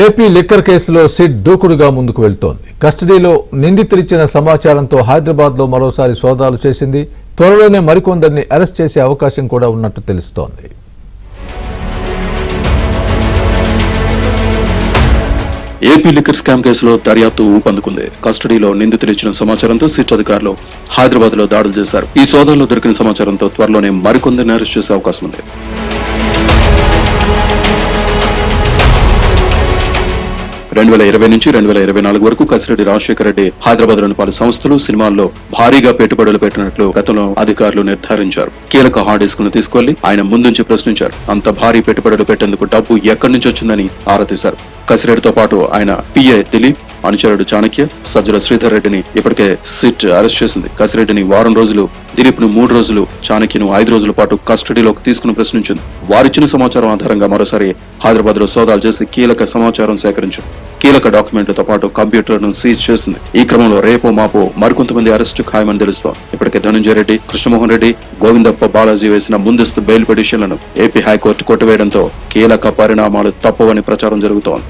AP liquor కేసులో SIT దూకుడుగా ముందుకు వెళ్తోంది. కస్టడీలో నిందితులిచ్చిన సమాచారంతో హైదరాబాద్లో మరోసారి సోదాలు చేసింది. త్వరలోనే మరికొందరిని అరెస్ట్ చేసే అవకాశం కూడా ఉన్నట్టు తెలుస్తోంది. ఏపీ లిక్కర్ స్కామ్ కేసులో దర్యాప్తు ఊపందుకుంది. కస్టడీలో నిందితులిచ్చిన సమాచారంతో సిట్ అధికారులు హైదరాబాద్ లో దాడులు చేశారు. ఈ సోదాల్లో దొరికిన సమాచారంతో త్వరలోనే మరికొందరిని అరెస్ట్ చేసే అవకాశం ఉంది. 2020 నుంచి 2024 వరకు కసిరెడ్డి రాజశేఖర రెడ్డి హైదరాబాద్ లోని పలు సంస్థలు, సినిమాల్లో భారీగా పెట్టుబడులు పెట్టినట్లు గతంలో అధికారులు నిర్ధారించారు. కీలక హార్డ్ డిస్క్ ను తీసుకెళ్లి ఆయన ముందుంచి ప్రశ్నించారు. అంత భారీ పెట్టుబడులు పెట్టేందుకు డబ్బు ఎక్కడి నుంచి వచ్చిందని ఆరా తీశారు. కసిరెడ్డితో పాటు ఆయన పిఏ దిలీప్, అనుచరుడు చాణక్య, సజ్జల శ్రీధర్ రెడ్డిని ఇప్పటికే సిట్ అరెస్ట్ చేసింది. కసిరెడ్డిని వారం రోజులు, దిలీప్ ను 3 రోజులు, చాణక్యను 5 రోజుల పాటు కస్టడీలోకి తీసుకుని ప్రశ్నించింది. వారిచ్చిన సమాచారం ఆధారంగా మరోసారి హైదరాబాద్ లో సోదాలు చేసి కీలక సమాచారం సేకరించింది. కీలక డాక్యుమెంట్లతో పాటు కంప్యూటర్ను సీజ్ చేసింది. ఈ క్రమంలో రేపో మాపో మరికొంతమంది అరెస్టు ఖాయమని తెలుస్తోంది. ఇప్పటికే ధనంజయ రెడ్డి, కృష్ణమోహన్ రెడ్డి, గోవిందప్ప బాలాజీ వేసిన ముందస్తు బెయిల్ పిటిషన్లను ఏపీ హైకోర్టు కొట్టివేయడంతో కీలక పరిణామాలు తప్పవని ప్రచారం జరుగుతోంది.